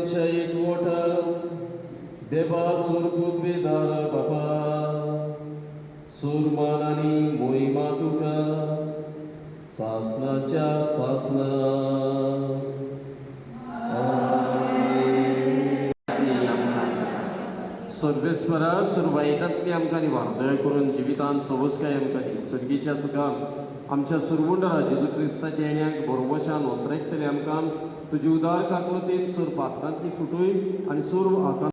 आत्म्यांच्या एकवटात देवा सुरपृथ्वीदार बापा सुरमान आनी मोहिमा तुका सासनाच्या सासना सर्वेस्परा सुरवाईतांतली आमकां निवारदय करून जिवितांत सवस्काय आमकां दी. सर्गीच्या सुखान आमच्या सुरवंडरा जेजू क्रिस्ताच्या येण्याक बरोवशान ओतरेकतले आमकां तुजी उदार काकलुतीन सूर पातकांतली सुटूय आनी सूर आकांत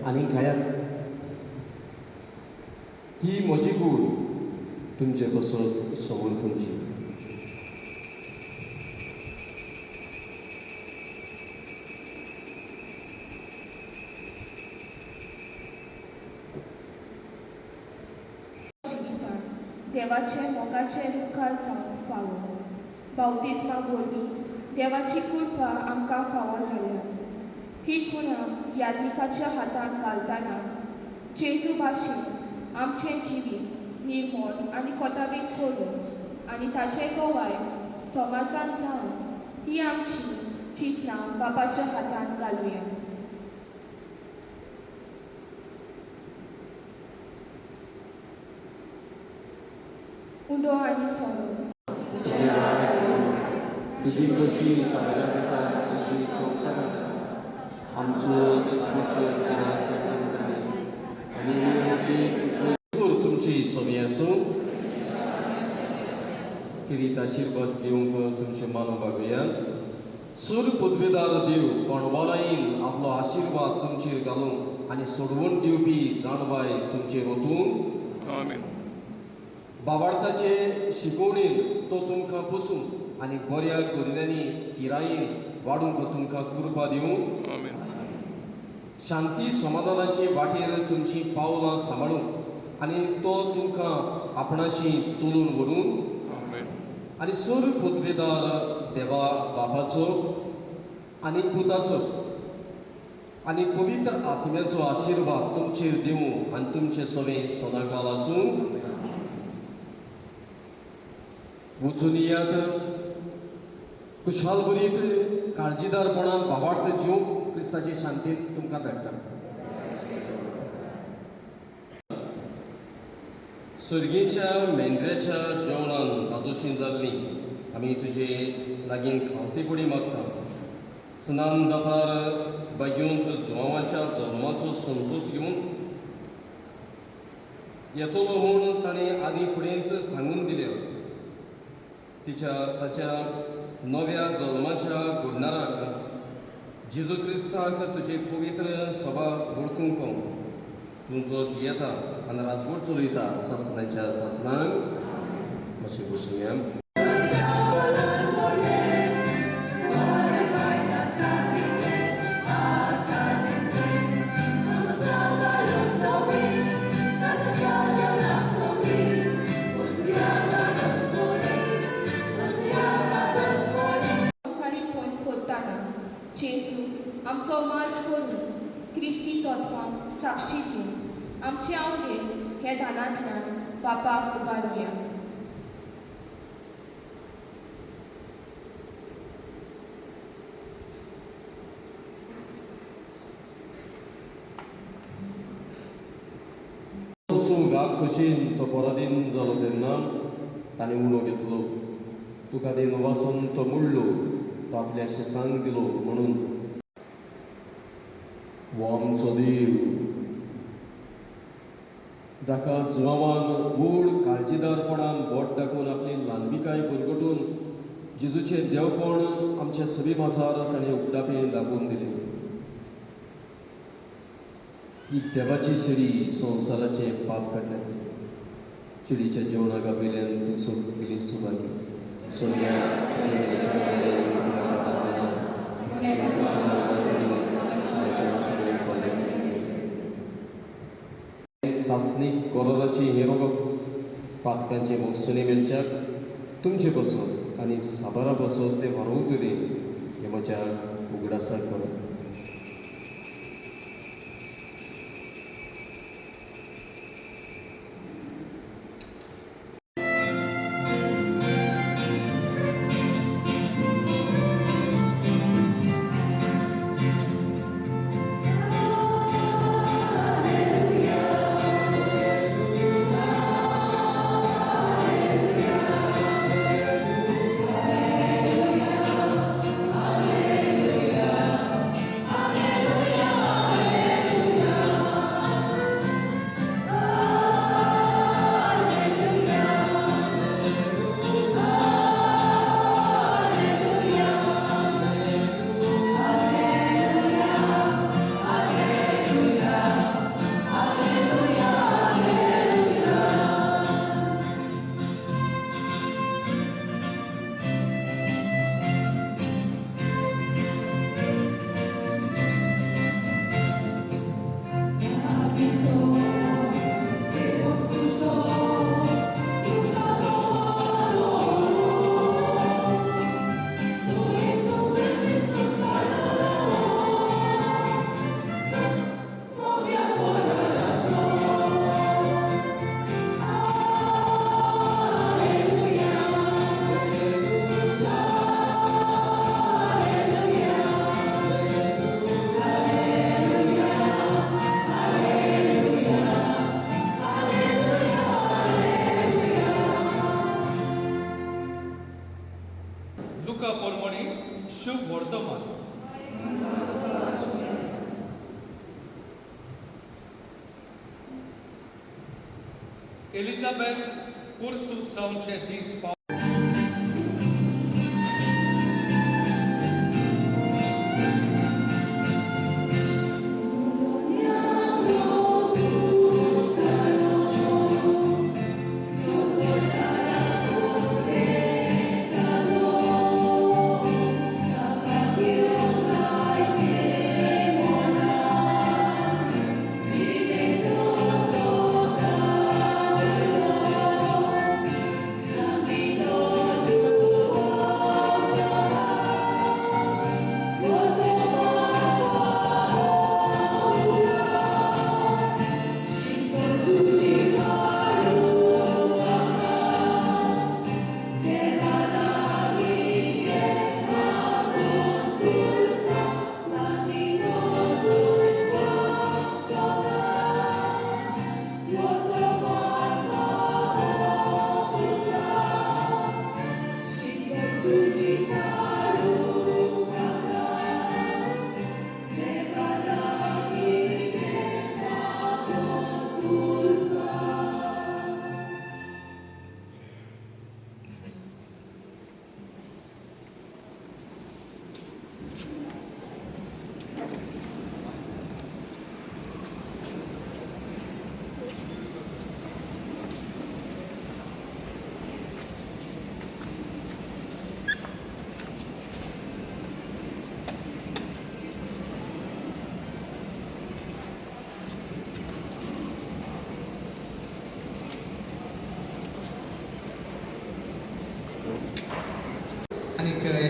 आनी खायात ही म्हजी कूड तुमचे बसत सवल खंयची. देवाचे मोगाचे मुखार जावंक फावो. बावतिस्मा वरवीं देवाची कृपा आमकां फावो जाल्या. ही खुणां याज्ञिकाच्या हातांत घालतना जेजू भाशेन आमचें जिवीत निर्मळ आनी कोताबीत करून आनी ताचे गोवाय समाजांत जावन ही आमची चिंतनां बापाच्या हातांत घालुया. उडो आनी सोरो तुजी कशी सगळ्या जाता तुजी संवसारांत आमचो तुमची सोबी आसूं किरीत आशिर्वाद दिवंक तुमचे मानो बागुया. सूर पदवेदार देव कोणवालायेन आपलो आशिर्वाद तुमचेर घालूं आनी सोडवण दिवपी जाणबाय तुमचेर वतूं. आमीन. बाबार्थाचे शिकवणेन तो तुमकां पसून आनी बऱ्या करिल्यांनी हिरायेन वाडूंक तुमकां कृपा दिवं. आमीन. शांती समाधानाचे वाटेर तुमची पावलां सांबाळूंक आनी तो तुमकां आपणाशी चलून व्हरून आमीन. आनी सूर पदवेदार देवा बापाचो आनी पुताचो आनी पवित्र आत्म्याचो आशिर्वाद तुमचेर दिवं आनी तुमचे सवें सदांकाल आसूं. वचून यात खुशाल बरीत काळजीदारपणान भावार्थ जीवंक क्रिस्ताची शांतीत तुमकां धाडटा. सर्गेच्या मेंढऱ्याच्या जेवणान दादोशी जाल्ली आमी तुजे लागीं खावतेपडी मागता. स्नान दातार बेगीन जुवांवाच्या जल्माचो संतोश घेवन येतलो म्हूण ताणें आदी फुडेंच सांगून दिल्या. ताच्या नव्या जल्माच्या घडणाराक जेजू क्रिस्ताक तुजे पवित्र सभा वळखूंक तुमचो जियेता आनी राजवट चलयता सासणाच्या सासणांक अशें बसूया. जेजू आमचो माज करून क्रिस्ती तत्वांक साक्षी दिवन आमचे आवडे हे दानांतल्यान बापाक उबारुया. सुगाक कुशीन तो पराधीन जालो तेन्ना ताणें उलो घेतलो. तुका देन वासून तो मुडलो, तो आपल्या शिसांक दिलो म्हणून. वो आमचो देव जाका जुवावान गूढ काळजीदारपणान बोट दाखोवन आपली ल्हानविकाय परगटून जेजूचें देवपण आमच्या सभी भासार ताणें उक्तापें दाखोवन दिलें. ही देवाची शिडी संवसाराचे पाप काडटाली. शिडीच्या जेवणाक आपयल्यान ती सूख दिली सुवागी. सासणीक कोरोनाची हे रोग पातकांचे मोगसणे मेलच्याक तुमचे बसत आनी साबारा बसत ते वारोवतली हे म्हज्या उगडासाक बरो. लुका पोरमोणी शुभ वर्तमान. एलिझाबेथ पुरसूक जावचे दीस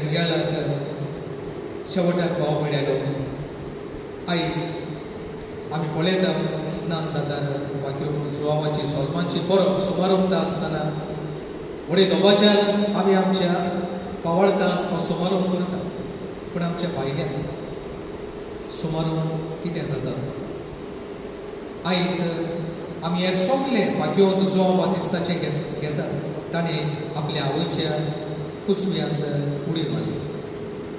नियाळाक शेवटाक भाव मेळ्ळो आयज आमी पळयता स्नान जाताना वा घेवन जुवामाची सोलमांची परब समारंभ आसतना फुडें दोबाच्यान आमी आमच्या पावळतान हो समारंभ करता पूण आमच्या भायल्यान समारंभ कितें जाता आयज आमी हे सगळे घेवन जुवां बातिस्ताचे घेतात ताणें आपल्या आवयच्या कुसव्यांत उडी मारली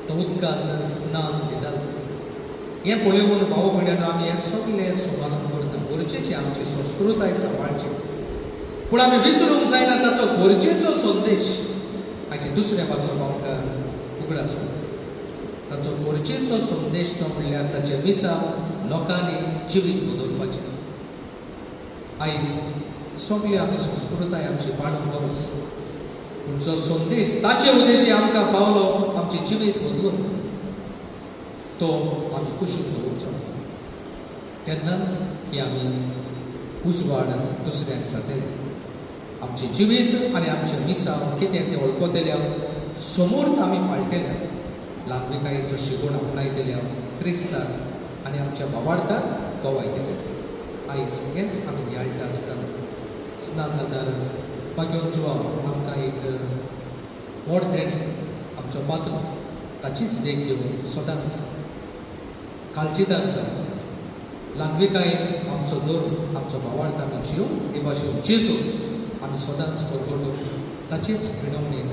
तो उदकांत स्नान दितालो हें पळोवन भाव भयणांनो आमी हे सगळे समारंभ करता गरजेची आमची संस्कृताय सांबाळची पूण आमी विसरूंक जायना ताचो गरजेचो संदेश हाचे दुसऱ्या वाचोवप आमकां उगडास ताचो गरजेचो संदेश तो म्हणल्यार ताचे मिसांव लोकांनी जिवीत बदलपाचें आयज सगळे आमी संस्कृताय आमची पाळूंक गरज पूण जो संदेश ताचे उद्देशी आमकां पावलो आमचें जिवीत बदलून तो आमी कुशीक दवरचो तेन्नाच ही आमी उजवाड दुसऱ्यांक जातले आमचें जिवीत आनी आमचें मिसांव कितें तें वळखतल्या समोर आमी पाळटल्या लांबीकायेचो शिगूण आपणायतल्या क्रिस्तांक आनी आमच्या भावार्थाक गोवायतले आयज हेंच आमी नियाळटा आसतना स्नान जाताना पाग्योन जुवां आमकां एक व्हड देणी आमचो पात्र ताचीच देख घेवन सदांच काळजीदार जावन लांबीकायेन आमचो धरून आमचो भावार्थ आमी जिवन हे भाशेन जेजून आमी सदांच परगटूं ताचीच विणवणेन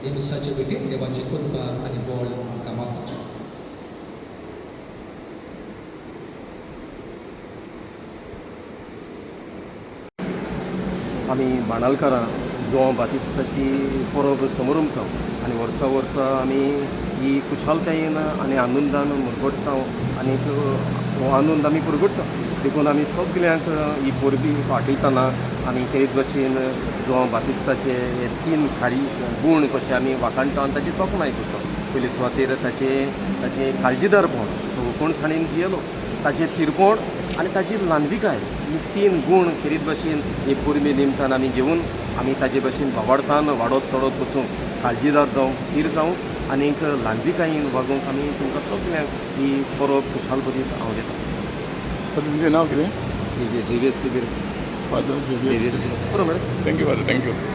हे मिसाचे भेटेन देवाची कृपा आनी बळ आमकां मागूचें आमी बाणालकारां जुवां बातिस्ताची परब समारंभ आनी वर्सा वर्सा आमी ही खुशालकायेन आनी आनंदान मुरगडटा आनी हो आनंद आमी परगडटा देखून आमी सगल्यांक ही परबी वाटयतना आमी तेच भशेन जुवां बातिस्ताचे हे 3 खारी गूण कशे आमी वाखाणटा आनी ताची तोखणाय करता पयले सुवातेर ताचे काळजीदारपण तो कोणसाणीन जियेलो ताचें थिरपण आनी ताची ल्हानविकाय ही 3 गूण खेरीत भशेन हे परबे निमतान आमी घेवन आमी ताचे भशेन भावार्थान वाडत चडत वचूंक काळजीदार जावं थीर जावं आनीक ल्हानविकायेन वागूंक आमी तुमकां सगल्यांक ही परब खुशाल बदीत हांव दिता तुमचें नांव कितें झेवियस तिबीर फादर झेवियस बरोबर थँक्यू फादर थँक्यू